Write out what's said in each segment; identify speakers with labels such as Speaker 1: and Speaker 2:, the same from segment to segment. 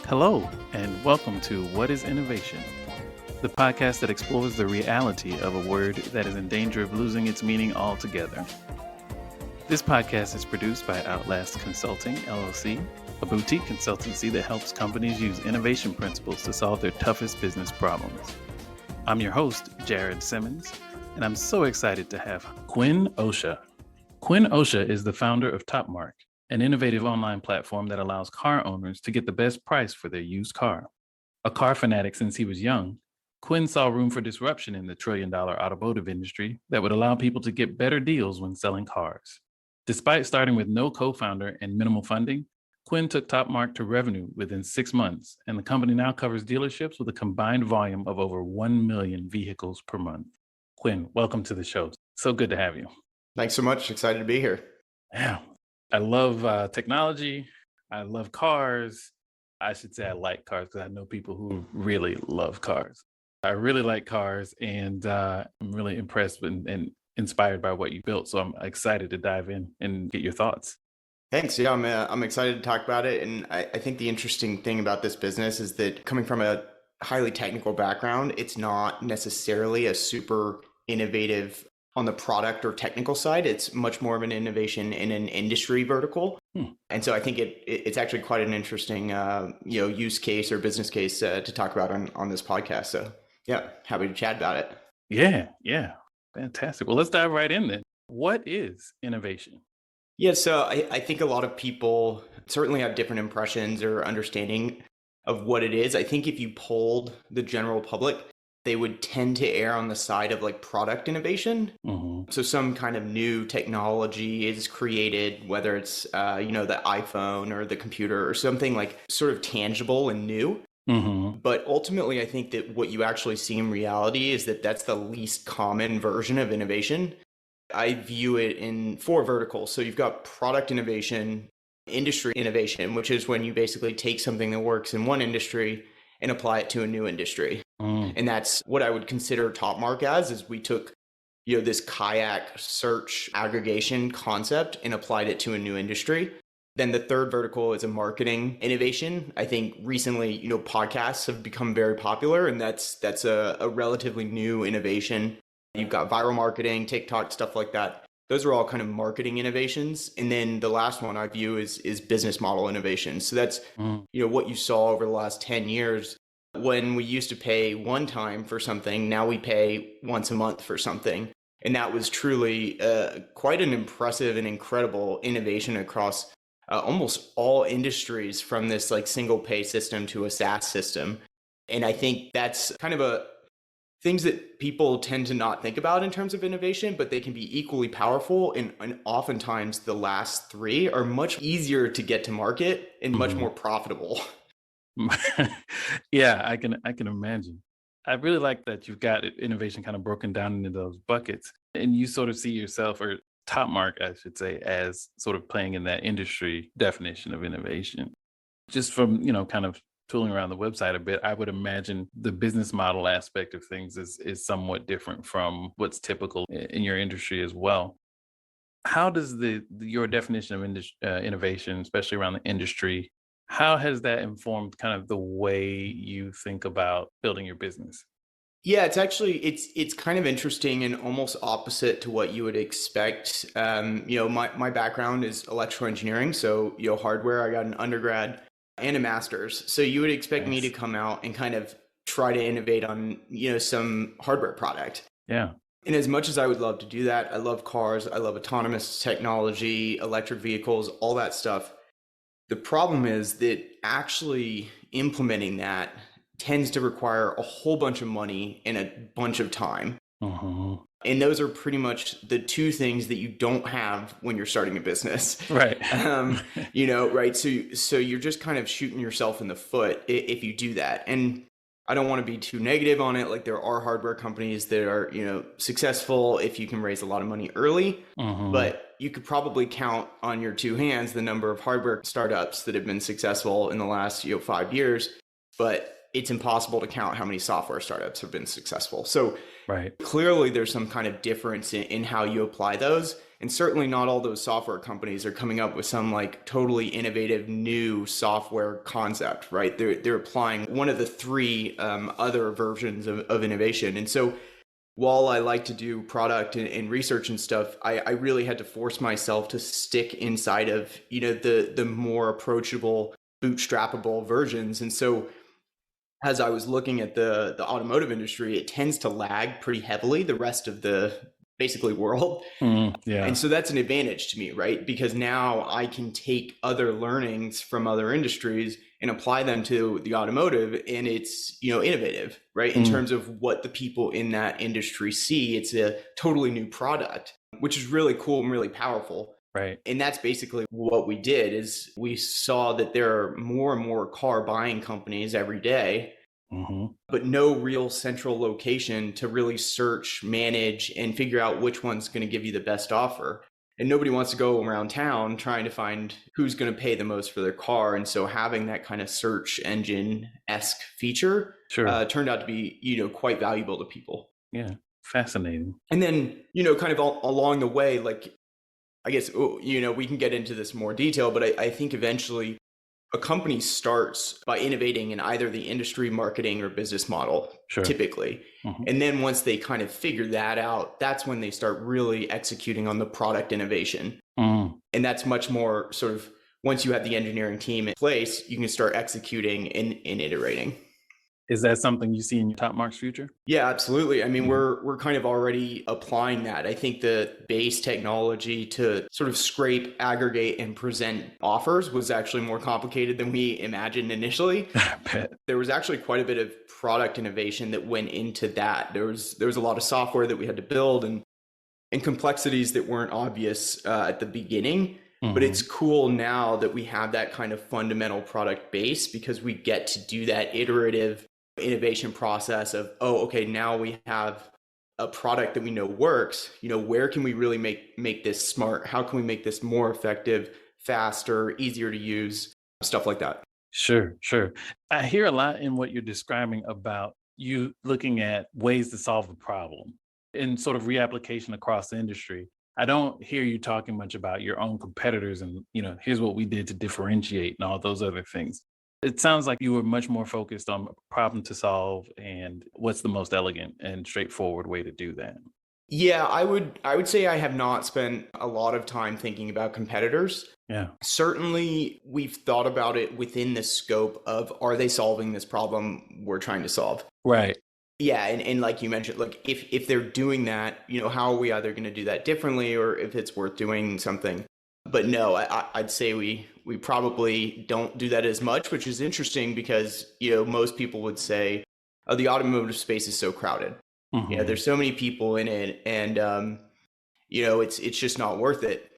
Speaker 1: Hello, and welcome to What is Innovation, the podcast that explores the reality of a word that is in danger of losing its meaning altogether. This podcast is produced by Outlast Consulting, LLC, a boutique consultancy that helps companies use innovation principles to solve their toughest business problems. I'm your host, Jared Simmons, and I'm so excited to have Quinn Osha. Quinn Osha is the founder of Topmarq, an innovative online platform that allows car owners to get the best price for their used car. A car fanatic since he was young, Quinn saw room for disruption in the trillion-dollar automotive industry that would allow people to get better deals when selling cars. Despite starting with no co-founder and minimal funding, Quinn took Topmarq to revenue within 6 months, and the company now covers dealerships with a combined volume of over 1 million vehicles per month. Quinn, welcome to the show. So good to have you.
Speaker 2: Thanks so much. Excited to be here.
Speaker 1: Yeah. I love technology. I love cars. I should say I like cars because I know people who really love cars. I really like cars, and I'm really impressed and inspired by what you built. So I'm excited to dive in and get your thoughts.
Speaker 2: Thanks. Yeah, I'm excited to talk about it. And I think the interesting thing about this business is that coming from a highly technical background, it's not necessarily a super innovative on the product or technical side. It's much more of an innovation in an industry vertical. And so I think it's actually quite an interesting use case or business case to talk about on this podcast. So yeah, happy to chat about it.
Speaker 1: Yeah. Fantastic. Well, let's dive right in then. What is innovation?
Speaker 2: Yeah, so I think a lot of people certainly have different impressions or understanding of what it is. I think if you polled the general public, they would tend to err on the side of like product innovation.
Speaker 1: Mm-hmm.
Speaker 2: So some kind of new technology is created, whether it's, the iPhone or the computer or something like sort of tangible and new.
Speaker 1: Mm-hmm.
Speaker 2: But ultimately, I think that what you actually see in reality is that that's the least common version of innovation. I view it in 4 verticals. So you've got product innovation, industry innovation, which is when you basically take something that works in one industry and apply it to a new industry. And that's what I would consider Topmarq as, is we took, this kayak search aggregation concept and applied it to a new industry. Then the third vertical is a marketing innovation. I think recently, podcasts have become very popular, and that's a relatively new innovation. You've got viral marketing, TikTok, stuff like that. Those are all kind of marketing innovations. And then the last one I view is business model innovation. So that's, what you saw over the last 10 years. When we used to pay one time for something, now we pay once a month for something. And that was truly quite an impressive and incredible innovation across almost all industries, from this like single pay system to a SaaS system. And I think that's kind of things that people tend to not think about in terms of innovation, but they can be equally powerful. And oftentimes the last 3 are much easier to get to market and much more profitable.
Speaker 1: Yeah, I can imagine. I really like that you've got innovation kind of broken down into those buckets, and you sort of see yourself, or Topmarq, I should say, as sort of playing in that industry definition of innovation. Just from, kind of tooling around the website a bit, I would imagine the business model aspect of things is somewhat different from what's typical in your industry as well. How does your definition of innovation, especially around the industry, how has that informed kind of the way you think about building your business?
Speaker 2: Yeah, it's kind of interesting and almost opposite to what you would expect. My background is electrical engineering, so hardware. I got an undergrad and a master's. So you would expect me to come out and kind of try to innovate on some hardware product.
Speaker 1: Yeah.
Speaker 2: And as much as I would love to do that, I love cars, I love autonomous technology, electric vehicles, all that stuff. The problem is that actually implementing that tends to require a whole bunch of money and a bunch of time. And those are pretty much the 2 things that you don't have when you're starting a business.
Speaker 1: Right.
Speaker 2: Right. So you're just kind of shooting yourself in the foot if you do that. And I don't want to be too negative on it. Like, there are hardware companies that are, successful if you can raise a lot of money early, but you could probably count on your 2 hands the number of hardware startups that have been successful in the last 5 years. But it's impossible to count how many software startups have been successful. So clearly there's some kind of difference in how you apply those. And certainly not all those software companies are coming up with some like totally innovative new software concept, right? They're applying one of the three other versions of innovation. And so while I like to do product and research and stuff, I really had to force myself to stick inside of, the more approachable, bootstrappable versions. And so as I was looking at the automotive industry, it tends to lag pretty heavily the rest of the basically world.
Speaker 1: Yeah.
Speaker 2: And so that's an advantage to me, right? Because now I can take other learnings from other industries and apply them to the automotive, and it's, innovative, right? In terms of what the people in that industry see, it's a totally new product, which is really cool and really powerful.
Speaker 1: Right.
Speaker 2: And that's basically what we did is we saw that there are more and more car buying companies every day, but no real central location to really search, manage, and figure out which one's going to give you the best offer. And nobody wants to go around town trying to find who's going to pay the most for their car. And so having that kind of search engine-esque feature turned out to be, quite valuable to people.
Speaker 1: Yeah. Fascinating.
Speaker 2: And then, kind of along the way, like, I guess, we can get into this in more detail, but I think eventually a company starts by innovating in either the industry, marketing, or business model, typically. And then once they kind of figure that out, that's when they start really executing on the product innovation. And that's much more sort of, once you have the engineering team in place, you can start executing and iterating.
Speaker 1: Is that something you see in Topmarq's future?
Speaker 2: Yeah, absolutely. I mean, we're kind of already applying that. I think the base technology to sort of scrape, aggregate, and present offers was actually more complicated than we imagined initially.
Speaker 1: I bet.
Speaker 2: There was actually quite a bit of product innovation that went into that. There was a lot of software that we had to build and complexities that weren't obvious at the beginning. But it's cool now that we have that kind of fundamental product base because we get to do that iterative innovation process of, okay, now we have a product that we know works. Where can we really make this smart? How can we make this more effective, faster, easier to use, stuff like that?
Speaker 1: Sure. I hear a lot in what you're describing about you looking at ways to solve a problem and sort of reapplication across the industry. I don't hear you talking much about your own competitors and, here's what we did to differentiate and all those other things. It sounds like you were much more focused on a problem to solve and what's the most elegant and straightforward way to do that.
Speaker 2: Yeah, I would say I have not spent a lot of time thinking about competitors.
Speaker 1: Yeah.
Speaker 2: Certainly, we've thought about it within the scope of, are they solving this problem we're trying to solve?
Speaker 1: Right.
Speaker 2: Yeah, and like you mentioned, like if they're doing that, how are we either going to do that differently or if it's worth doing something? But no, I'd say we probably don't do that as much, which is interesting because, most people would say, oh, the automotive space is so crowded. There's so many people in it and, it's just not worth it.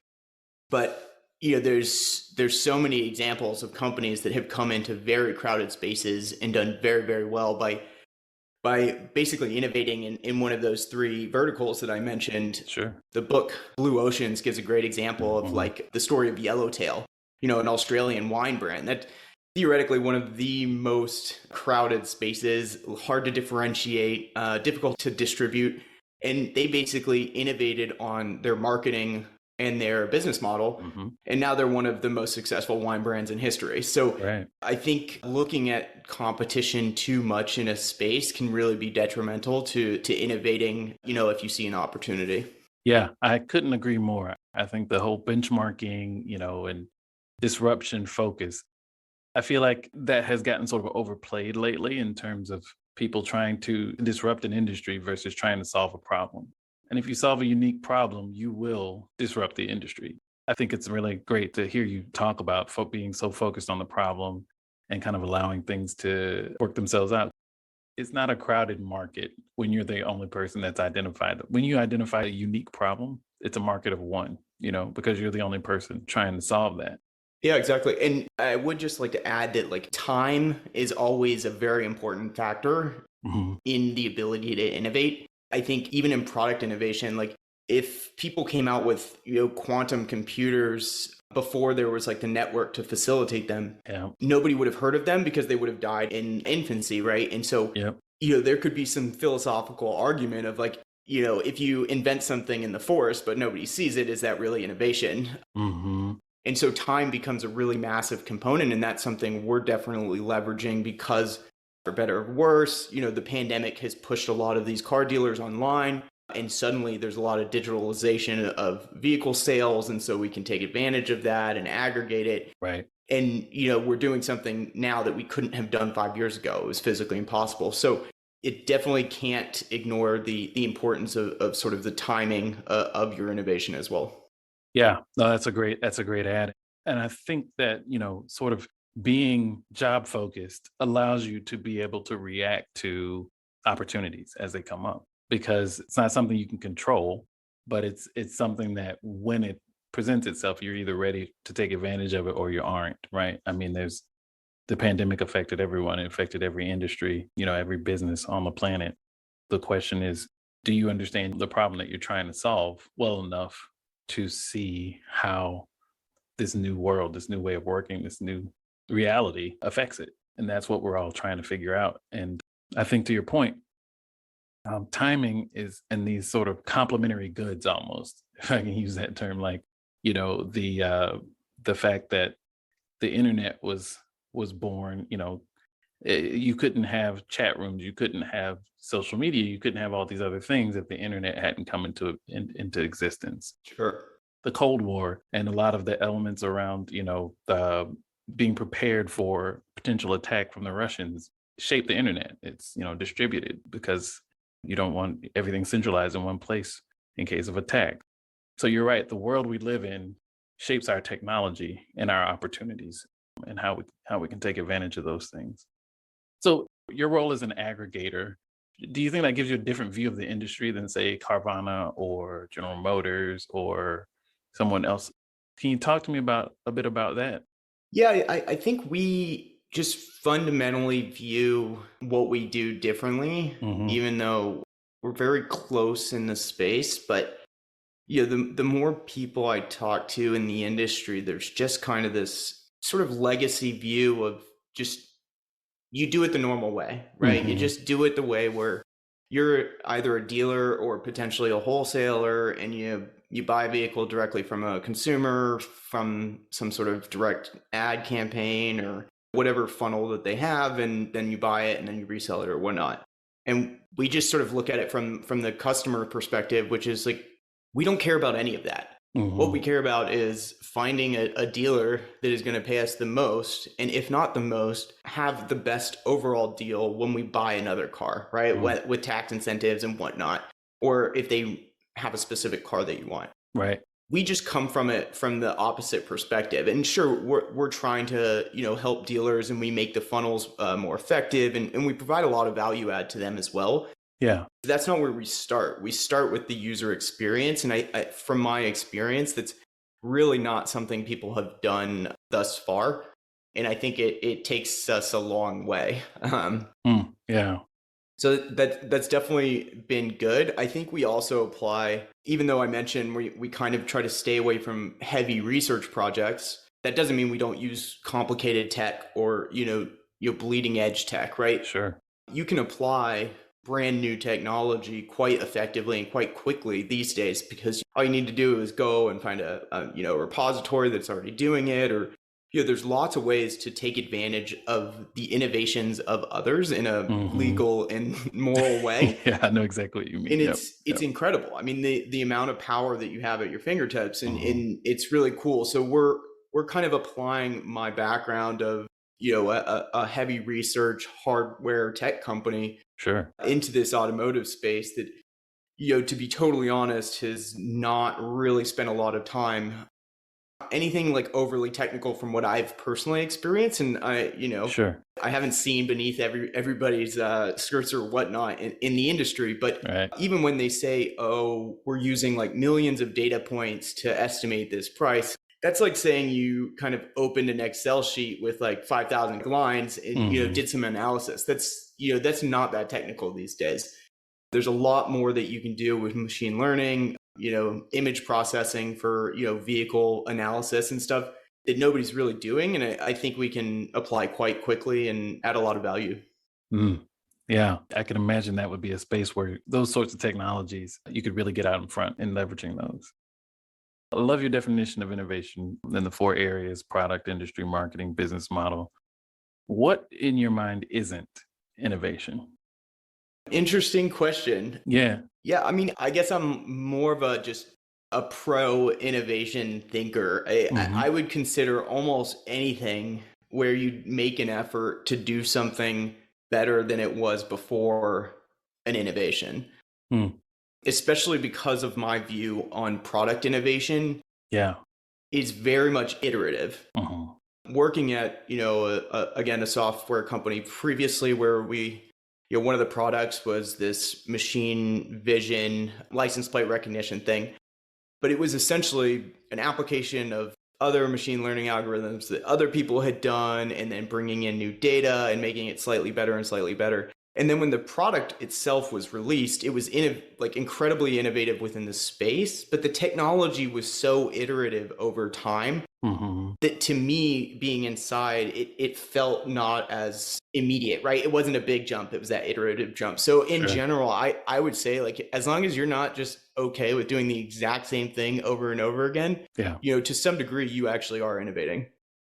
Speaker 2: But, there's so many examples of companies that have come into very crowded spaces and done very, very well by basically innovating in one of those three verticals that I mentioned.
Speaker 1: Sure.
Speaker 2: The book Blue Oceans gives a great example of like the story of Yellowtail, an Australian wine brand that theoretically one of the most crowded spaces, hard to differentiate, difficult to distribute. And they basically innovated on their marketing and their business model. And now they're one of the most successful wine brands in history. So I think looking at competition too much in a space can really be detrimental to innovating, if you see an opportunity.
Speaker 1: Yeah, I couldn't agree more. I think the whole benchmarking, and disruption focus, I feel like that has gotten sort of overplayed lately in terms of people trying to disrupt an industry versus trying to solve a problem. And if you solve a unique problem, you will disrupt the industry. I think it's really great to hear you talk about being so focused on the problem and kind of allowing things to work themselves out. It's not a crowded market when you're the only person that's identified. When you identify a unique problem, it's a market of one, because you're the only person trying to solve that.
Speaker 2: Yeah, exactly. And I would just like to add that like time is always a very important factor in the ability to innovate. I think even in product innovation, like if people came out with, quantum computers before there was like the network to facilitate them, nobody would have heard of them because they would have died in infancy, right? And so, there could be some philosophical argument of like, if you invent something in the forest, but nobody sees it, is that really innovation?
Speaker 1: Hmm.
Speaker 2: And so time becomes a really massive component. And that's something we're definitely leveraging because, for better or worse, the pandemic has pushed a lot of these car dealers online. And suddenly there's a lot of digitalization of vehicle sales. And so we can take advantage of that and aggregate it.
Speaker 1: Right.
Speaker 2: And, we're doing something now that we couldn't have done 5 years ago. It was physically impossible. So it definitely can't ignore the importance of sort of the timing of your innovation as well.
Speaker 1: Yeah, no, that's a great add. And I think that, sort of being job focused allows you to be able to react to opportunities as they come up because it's not something you can control, but it's something that when it presents itself, you're either ready to take advantage of it or you aren't, right? I mean, there's the pandemic affected everyone, it affected every industry, every business on the planet. The question is, do you understand the problem that you're trying to solve well enough to see how this new world, this new way of working, this new reality affects it? And that's what we're all trying to figure out. And I think to your point, timing is and these sort of complementary goods almost, if I can use that term, like, the fact that the internet was born, you couldn't have chat rooms, you couldn't have social media, you couldn't have all these other things if the internet hadn't come into existence.
Speaker 2: Sure.
Speaker 1: The Cold War and a lot of the elements around, the being prepared for potential attack from the Russians shaped the internet. It's, distributed because you don't want everything centralized in one place in case of attack. So you're right, the world we live in shapes our technology and our opportunities and how we can take advantage of those things. So your role as an aggregator, do you think that gives you a different view of the industry than say Carvana or General Motors or someone else? Can you talk to me about a bit about that?
Speaker 2: Yeah, I think we just fundamentally view what we do differently,
Speaker 1: Hmm.
Speaker 2: even though we're very close in the space. But the more people I talk to in the industry, there's just kind of this sort of legacy view of just you do it the normal way, right? You
Speaker 1: Hmm.
Speaker 2: just do it the way where you're either a dealer or potentially a wholesaler, and you buy a vehicle directly from a consumer from some sort of direct ad campaign or whatever funnel that they have, and then you buy it and then you resell it or whatnot. And we just sort of look at it from the customer perspective, which is like we don't care about any of that. What we
Speaker 1: Hmm.
Speaker 2: care about is finding a dealer that is going to pay us the most, and if not the most, have the best overall deal when we buy another car, right?
Speaker 1: Mm.
Speaker 2: With tax incentives and whatnot, or if they have a specific car that you want.
Speaker 1: Right.
Speaker 2: We just come from it from the opposite perspective, and sure, we're trying to help dealers, and we make the funnels more effective, and we provide a lot of value add to them as well.
Speaker 1: Yeah.
Speaker 2: That's not where we start. We start with the user experience. And from my experience, that's really not something people have done thus far. And I think it takes us a long way.
Speaker 1: Yeah.
Speaker 2: So that's definitely been good. I think we also apply, even though I mentioned we kind of try to stay away from heavy research projects, that doesn't mean we don't use complicated tech or, bleeding edge tech, right?
Speaker 1: Sure.
Speaker 2: You can apply brand new technology quite effectively and quite quickly these days because all you need to do is go and find a repository that's already doing it, or there's lots of ways to take advantage of the innovations of others in a
Speaker 1: Hmm.
Speaker 2: legal and moral way.
Speaker 1: Yeah, I know exactly what you mean.
Speaker 2: And
Speaker 1: Yep.
Speaker 2: it's
Speaker 1: Yep.
Speaker 2: incredible. I mean, the amount of power that you have at your fingertips,
Speaker 1: Hmm.
Speaker 2: and it's really cool. So we're kind of applying my background of a heavy research hardware tech company
Speaker 1: Sure.
Speaker 2: into this automotive space that, to be totally honest, has not really spent a lot of time anything like overly technical from what I've personally experienced. And
Speaker 1: Sure.
Speaker 2: I haven't seen beneath everybody's skirts or whatnot in the industry. But
Speaker 1: Right.
Speaker 2: even when they say, oh, we're using like millions of data points to estimate this price, that's like saying you kind of opened an Excel sheet with like 5,000 lines and
Speaker 1: Hmm.
Speaker 2: did some analysis. That's not that technical these days. There's a lot more that you can do with machine learning, image processing for, vehicle analysis and stuff that nobody's really doing. And I think we can apply quite quickly and add a lot of value.
Speaker 1: Mm. Yeah, I can imagine that would be a space where those sorts of technologies, you could really get out in front in leveraging those. I love your definition of innovation in the four areas: product, industry, marketing, business model. What in your mind isn't innovation?
Speaker 2: Interesting question.
Speaker 1: Yeah.
Speaker 2: Yeah, I mean, I guess I'm more of a just a pro innovation thinker. I
Speaker 1: Hmm.
Speaker 2: would consider almost anything where you make an effort to do something better than it was before an innovation,
Speaker 1: Mm.
Speaker 2: especially because of my view on product innovation
Speaker 1: Yeah.
Speaker 2: is very much iterative.
Speaker 1: Hmm.
Speaker 2: Working at, again, a software company previously where one of the products was this machine vision license plate recognition thing, but it was essentially an application of other machine learning algorithms that other people had done and then bringing in new data and making it slightly better and slightly better. And then when the product itself was released, it was like incredibly innovative within the space, but the technology was so iterative over time
Speaker 1: Hmm.
Speaker 2: that to me being inside it felt not as immediate, right? It wasn't a big jump, it was that iterative jump. So in
Speaker 1: Sure.
Speaker 2: general, I would say, like, as long as you're not just okay with doing the exact same thing over and over again,
Speaker 1: Yeah.
Speaker 2: to some degree you actually are innovating.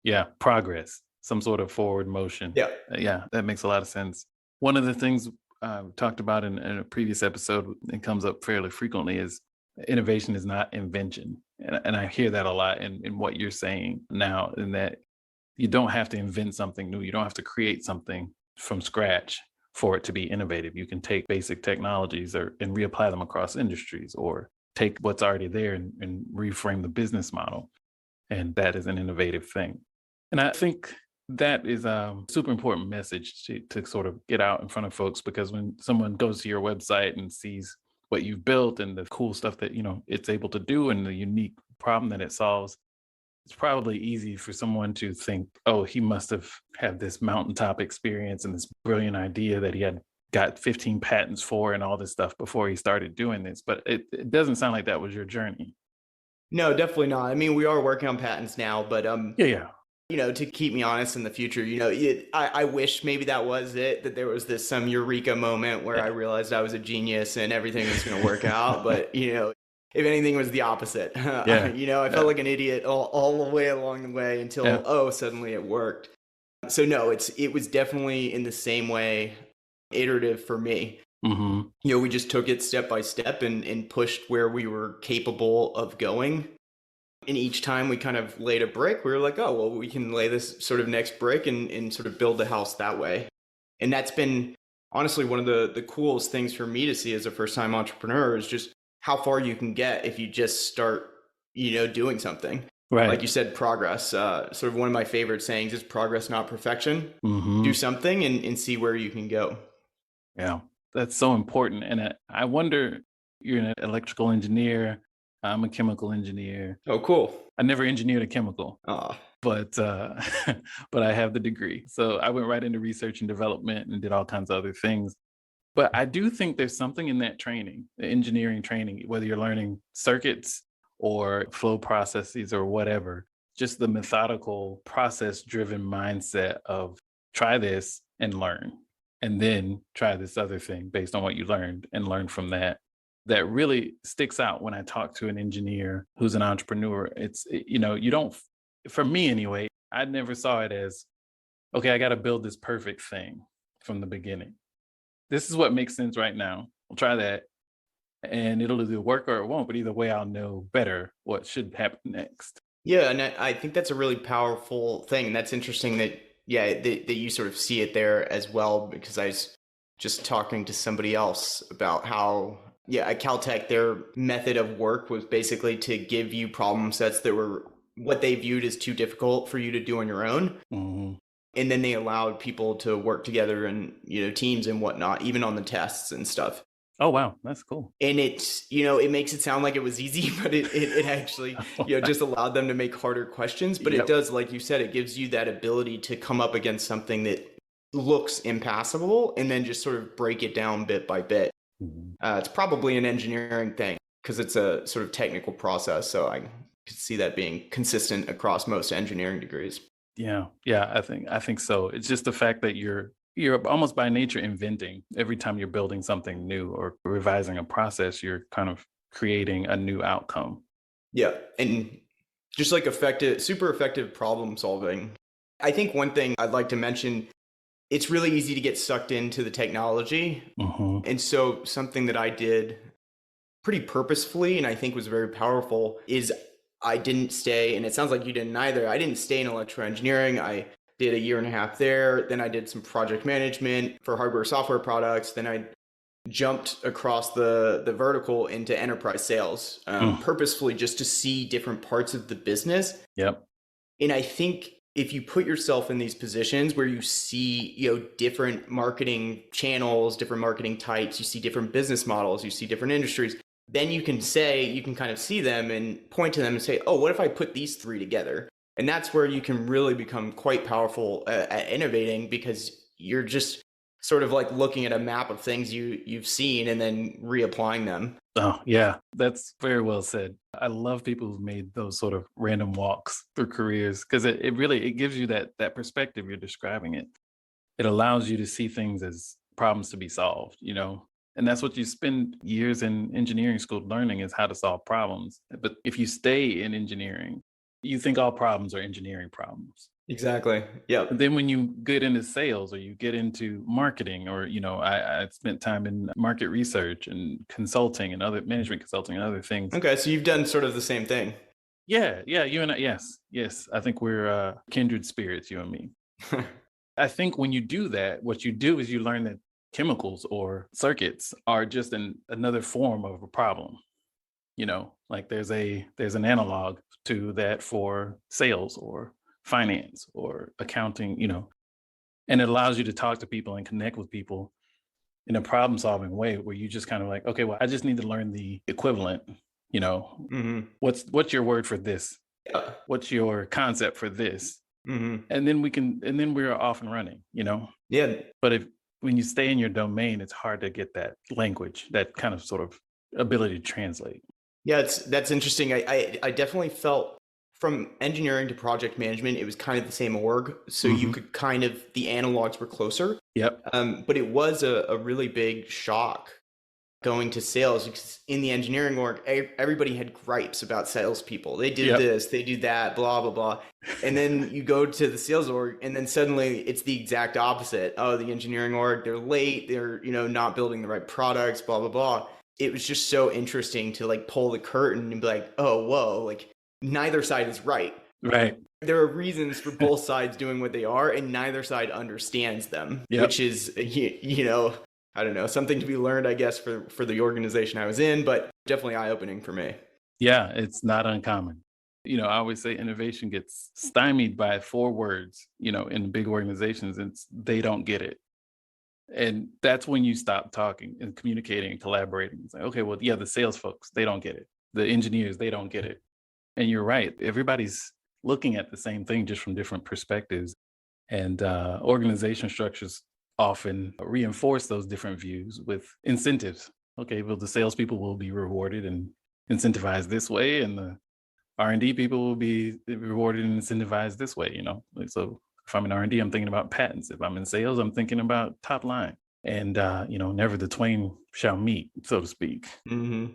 Speaker 1: Yeah. Progress, some sort of forward motion.
Speaker 2: Yeah.
Speaker 1: Yeah, that makes a lot of sense. One of the things talked about in a previous episode, and comes up fairly frequently, is innovation is not invention. And I hear that a lot in what you're saying now, in that you don't have to invent something new. You don't have to create something from scratch for it to be innovative. You can take basic technologies and reapply them across industries, or take what's already there and reframe the business model. And that is an innovative thing. And I think that is a super important message to sort of get out in front of folks, because when someone goes to your website and sees what you've built and the cool stuff that it's able to do and the unique problem that it solves, it's probably easy for someone to think, oh, he must have had this mountaintop experience and this brilliant idea that he had got 15 patents for and all this stuff before he started doing this. But it doesn't sound like that was your journey.
Speaker 2: No, definitely not. I mean, we are working on patents now, but
Speaker 1: Yeah, yeah.
Speaker 2: to keep me honest in the future, I wish maybe that was it, that there was this some eureka moment where I
Speaker 1: Yeah.
Speaker 2: realized I was a genius and everything was going to work out. But, if anything, it was the opposite.
Speaker 1: Yeah.
Speaker 2: I felt
Speaker 1: Yeah.
Speaker 2: like an idiot all the way along the way
Speaker 1: Yeah.
Speaker 2: until, oh, suddenly it worked. So no, it was definitely in the same way iterative for me.
Speaker 1: Hmm.
Speaker 2: We just took it step by step and pushed where we were capable of going. And each time we kind of laid a brick, we were like, oh, well, we can lay this sort of next brick and sort of build the house that way. And that's been honestly one of the coolest things for me to see as a first time entrepreneur, is just how far you can get if you just start, doing something. Like
Speaker 1: Right.
Speaker 2: you said, progress. Sort of one of my favorite sayings is progress, not perfection. Do
Speaker 1: Hmm.
Speaker 2: something and see where you can go.
Speaker 1: Yeah. That's so important. And I wonder, you're an electrical engineer. I'm a chemical engineer.
Speaker 2: Oh, cool.
Speaker 1: I never engineered a chemical,
Speaker 2: Ah,
Speaker 1: but but I have the degree. So I went right into research and development and did all kinds of other things. But I do think there's something in that training, the engineering training, whether you're learning circuits or flow processes or whatever, just the methodical, process driven mindset of try this and learn, and then try this other thing based on what you learned and learn from that. That really sticks out when I talk to an engineer who's an entrepreneur. You don't, for me anyway, I never saw it as, okay, I got to build this perfect thing from the beginning. This is what makes sense right now. We'll try that, and it'll either work or it won't. But either way, I'll know better what should happen next.
Speaker 2: yeah, and I think that's a really powerful thing. And that's interesting that, yeah, that you sort of see it there as well, because I was just talking to somebody else about how, yeah, at Caltech, their method of work was basically to give you problem sets that were what they viewed as too difficult for you to do on your own.
Speaker 1: Hmm.
Speaker 2: And then they allowed people to work together in, teams and whatnot, even on the tests and stuff.
Speaker 1: Oh wow, that's cool.
Speaker 2: And it's, it makes it sound like it was easy, but it actually, just allowed them to make harder questions. But it
Speaker 1: Yep.
Speaker 2: does, like you said, it gives you that ability to come up against something that looks impassable and then just sort of break it down bit by bit.
Speaker 1: Mhm.
Speaker 2: It's probably an engineering thing because it's a sort of technical process. So I could see that being consistent across most engineering degrees.
Speaker 1: Yeah, yeah. I think so. It's just the fact that you're You're almost by nature inventing. Every time you're building something new or revising a process, you're kind of creating a new outcome.
Speaker 2: Yeah. And just like super effective problem solving. I think one thing I'd like to mention, it's really easy to get sucked into the technology.
Speaker 1: Hmm.
Speaker 2: And so something that I did pretty purposefully and I think was very powerful is I didn't stay, and it sounds like you didn't either. I didn't stay in electrical engineering. I did a year and a half there. Then I did some project management for hardware software products. Then I jumped across the vertical into enterprise sales,
Speaker 1: Mm.
Speaker 2: purposefully just to see different parts of the business.
Speaker 1: Yep.
Speaker 2: And I think if you put yourself in these positions where you see, different marketing channels, different marketing types, you see different business models, you see different industries, then you can kind of see them and point to them and say, oh, what if I put these three together? And that's where you can really become quite powerful at innovating, because you're just sort of like looking at a map of things you've seen and then reapplying them.
Speaker 1: Oh, yeah, that's very well said. I love people who've made those sort of random walks through careers because it really it gives you that perspective you're describing it. It allows you to see things as problems to be solved, you know? And that's what you spend years in engineering school learning is how to solve problems. But if you stay in engineering, you think all problems are engineering problems.
Speaker 2: Exactly.
Speaker 1: And
Speaker 2: Yep.
Speaker 1: then when you get into sales or you get into marketing, or, I spent time in market research and consulting and other management consulting and other things.
Speaker 2: Okay, so you've done sort of the same thing.
Speaker 1: Yeah, yeah, you and I, yes, yes. I think we're kindred spirits, you and me. I think when you do that, what you do is you learn that chemicals or circuits are just another form of a problem. Like there's an analog to that for sales or finance or accounting, and it allows you to talk to people and connect with people in a problem solving way where you just kind of like, okay, well, I just need to learn the equivalent, you know,
Speaker 2: Hmm.
Speaker 1: what's your word for this?
Speaker 2: Yeah.
Speaker 1: What's your concept for this?
Speaker 2: Hmm.
Speaker 1: And then we're off and running.
Speaker 2: Yeah.
Speaker 1: But if when you stay in your domain, it's hard to get that language, that kind of sort of ability to translate.
Speaker 2: Yeah, that's interesting. I definitely felt from engineering to project management, it was kind of the same org. So you
Speaker 1: Hmm.
Speaker 2: could kind of, the analogs were closer.
Speaker 1: Yep.
Speaker 2: But it was a really big shock going to sales, because in the engineering org, everybody had gripes about salespeople. They did
Speaker 1: Yep.
Speaker 2: this, they do that, blah, blah, blah. And then you go to the sales org, and then suddenly it's the exact opposite. Oh, the engineering org, they're late, they're, not building the right products, blah, blah, blah. It was just so interesting to like pull the curtain and be like, oh, whoa, like neither side is right.
Speaker 1: Right.
Speaker 2: There are reasons for both sides doing what they are, and neither side understands them,
Speaker 1: Yep.
Speaker 2: which is, I don't know, something to be learned, I guess, for the organization I was in, but definitely eye opening for me.
Speaker 1: Yeah, it's not uncommon. I always say innovation gets stymied by four words, in big organizations. It's they don't get it. And that's when you stop talking and communicating and collaborating. It's like, okay, well, yeah, the sales folks, they don't get it. The engineers, they don't get it. And you're right. Everybody's looking at the same thing just from different perspectives. And organization structures often reinforce those different views with incentives. Okay, well, the salespeople will be rewarded and incentivized this way, and the R&D people will be rewarded and incentivized this way. Like, so if I'm in R&D, I'm thinking about patents. If I'm in sales, I'm thinking about top line. And never the twain shall meet, so to speak.
Speaker 2: Hmm.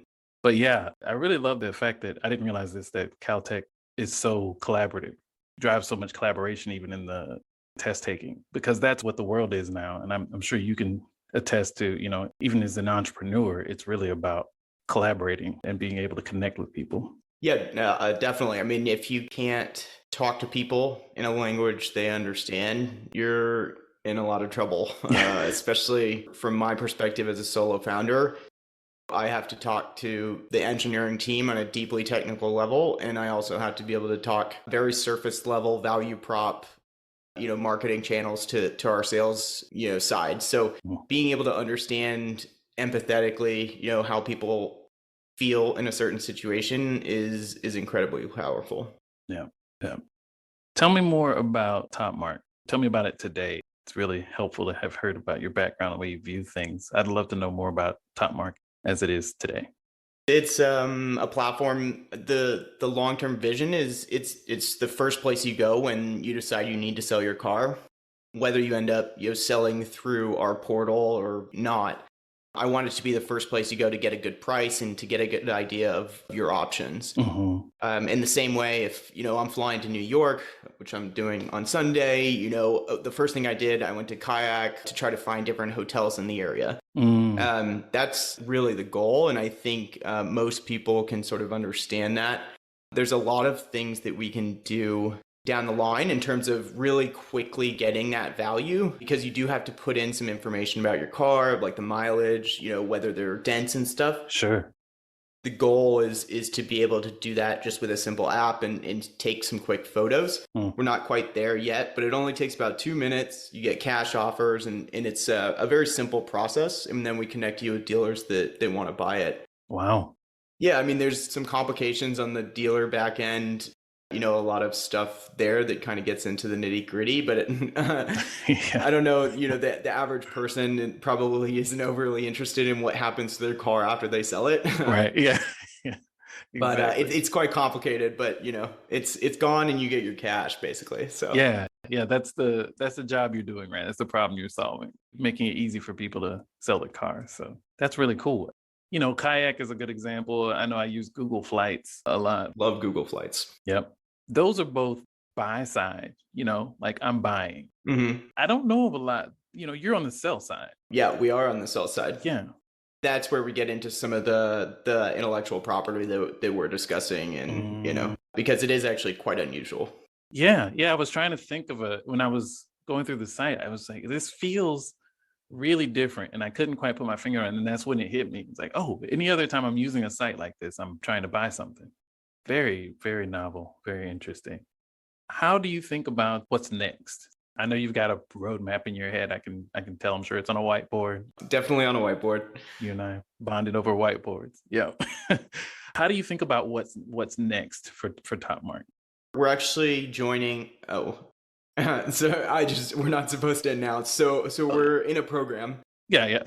Speaker 1: But yeah, I really love the fact that I didn't realize this, that Caltech is so collaborative, drives so much collaboration even in the test taking, because that's what the world is now. And I'm sure you can attest to, even as an entrepreneur, it's really about collaborating and being able to connect with people.
Speaker 2: Yeah, no, definitely. I mean, if you can't talk to people in a language they understand, you're in a lot of trouble, especially from my perspective as a solo founder. I have to talk to the engineering team on a deeply technical level, and I also have to be able to talk very surface level value prop, marketing channels to our sales, side. So
Speaker 1: Mm.
Speaker 2: being able to understand empathetically, how people feel in a certain situation is incredibly powerful.
Speaker 1: Yeah. Yeah. Tell me more about Topmarq. Tell me about it today. It's really helpful to have heard about your background, the way you view things. I'd love to know more about Topmarq as it is today.
Speaker 2: It's a platform. The long-term vision is it's the first place you go when you decide you need to sell your car. whether you end up, selling through our portal or not. I want it to be the first place you go to get a good price and to get a good idea of your options. In the same way, if, I'm flying to New York, which I'm doing on Sunday, the first thing I did, I went to Kayak to try to find different hotels in the area. That's really the goal. And I think most people can sort of understand that. There's a lot of things that we can do down the line in terms of really quickly getting that value, because you do have to put in some information about your car, like the mileage, whether they're dents and stuff.
Speaker 1: Sure.
Speaker 2: The goal is to be able to do that just with a simple app and take some quick photos. We're not quite there yet, but it only takes about 2 minutes. You get cash offers, and it's a very simple process. And then we connect you with dealers that they want to buy it. Wow. Yeah, I mean, there's some complications on the dealer back end. A lot of stuff there that kind of gets into the nitty gritty, but I don't know, the average person probably isn't overly interested in what happens to their car after they sell it.
Speaker 1: Right. Yeah. Yeah.
Speaker 2: But it's quite complicated, but it's gone and you get your cash basically. So
Speaker 1: yeah, that's the job you're doing, right? That's the problem you're solving, making it easy for people to sell their cars. So that's really cool. Kayak is a good example. I know I use Google Flights a lot.
Speaker 2: Love Google Flights.
Speaker 1: Yep. Those are both buy side, like I'm buying.
Speaker 2: Mm-hmm.
Speaker 1: I don't know of a lot. You're on the sell side.
Speaker 2: Yeah, we are on the sell side.
Speaker 1: Yeah.
Speaker 2: That's where we get into some of the intellectual property that we're discussing, and, because it is actually quite unusual.
Speaker 1: Yeah. Yeah. I was trying to think of when I was going through the site, I was like, this feels really different. And I couldn't quite put my finger on it. And that's when it hit me. It's like, oh, any other time I'm using a site like this, I'm trying to buy something. Very, very novel, very interesting. How do you think about what's next? I know you've got a roadmap in your head. I can tell. I'm sure it's on a whiteboard.
Speaker 2: Definitely on a whiteboard.
Speaker 1: You and I bonded over whiteboards. Yeah. How do you think about what's next for Topmarq?
Speaker 2: We're actually joining. So we're not supposed to announce. So we're in a program.
Speaker 1: Yeah.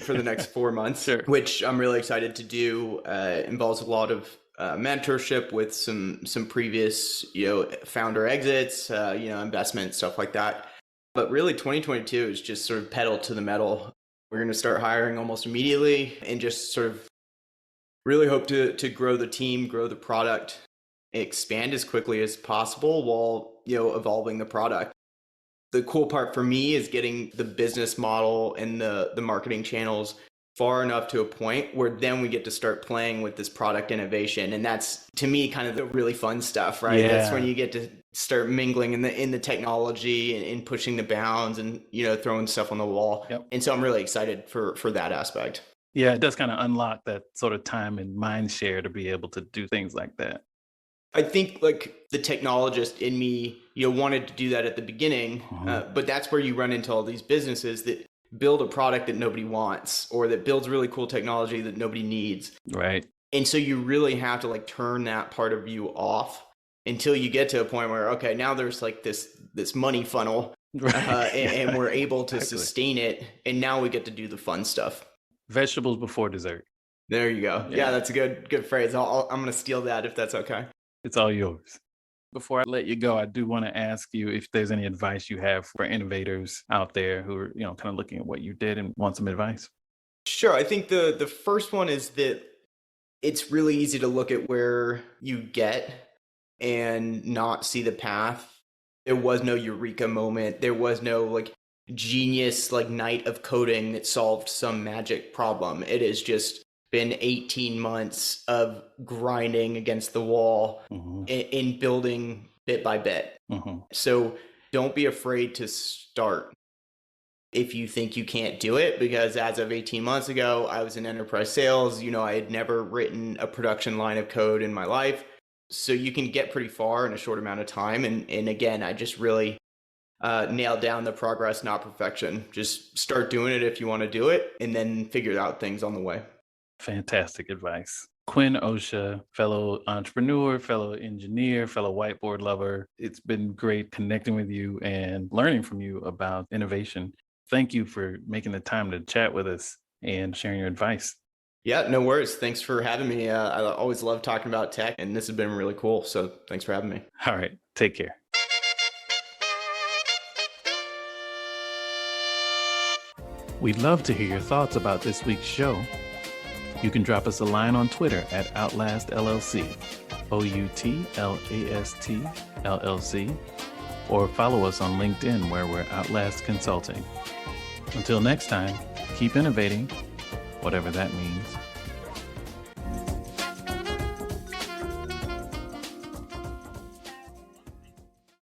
Speaker 2: For the next 4 months,
Speaker 1: sure.
Speaker 2: Which I'm really excited to do. Involves a lot of mentorship with some previous, founder exits, investment, stuff like that. But really 2022 is just sort of pedal to the metal. We're going to start hiring almost immediately and just sort of really hope to grow the team, grow the product, expand as quickly as possible while, evolving the product. The cool part for me is getting the business model and the marketing channels far enough to a point where then we get to start playing with this product innovation. And that's, to me, kind of the really fun stuff, right?
Speaker 1: Yeah.
Speaker 2: That's when you get to start mingling in the technology and pushing the bounds and, throwing stuff on the wall.
Speaker 1: Yep.
Speaker 2: And so I'm really excited for that aspect.
Speaker 1: Yeah, it does kind of unlock that sort of time and mind share to be able to do things like that.
Speaker 2: I think like the technologist in me, wanted to do that at the beginning, but that's where you run into all these businesses that build a product that nobody wants or that builds really cool technology that nobody needs.
Speaker 1: Right.
Speaker 2: And so you really have to like turn that part of you off until you get to a point where, okay, now there's like this money funnel and we're able to sustain it. And now we get to do the fun stuff.
Speaker 1: Vegetables before dessert.
Speaker 2: There you go. Yeah, that's a good phrase. I'm going to steal that if that's okay.
Speaker 1: It's all yours. Before I let you go, I do want to ask you if there's any advice you have for innovators out there who are, kind of looking at what you did and want some advice.
Speaker 2: Sure. I think the first one is that it's really easy to look at where you get and not see the path. There was no eureka moment. There was no like genius like night of coding that solved some magic problem. It has just been 18 months of grinding against the wall in building bit by bit. So don't be afraid to start if you think you can't do it, because as of 18 months ago, I was in enterprise sales. I had never written a production line of code in my life. So you can get pretty far in a short amount of time. And again, I just really nailed down the progress, not perfection. Just start doing it if you want to do it, and then figure out things on the way.
Speaker 1: Fantastic advice. Quinn Osha, fellow entrepreneur, fellow engineer, fellow whiteboard lover. It's been great connecting with you and learning from you about innovation. Thank you for making the time to chat with us and sharing your advice.
Speaker 2: Yeah, no worries. Thanks for having me. I always love talking about tech, and this has been really cool. So thanks for having me.
Speaker 1: All right. Take care. We'd love to hear your thoughts about this week's show. You can drop us a line on Twitter at Outlast LLC, OUTLAST LLC, or follow us on LinkedIn where we're Outlast Consulting. Until next time, keep innovating, whatever that means.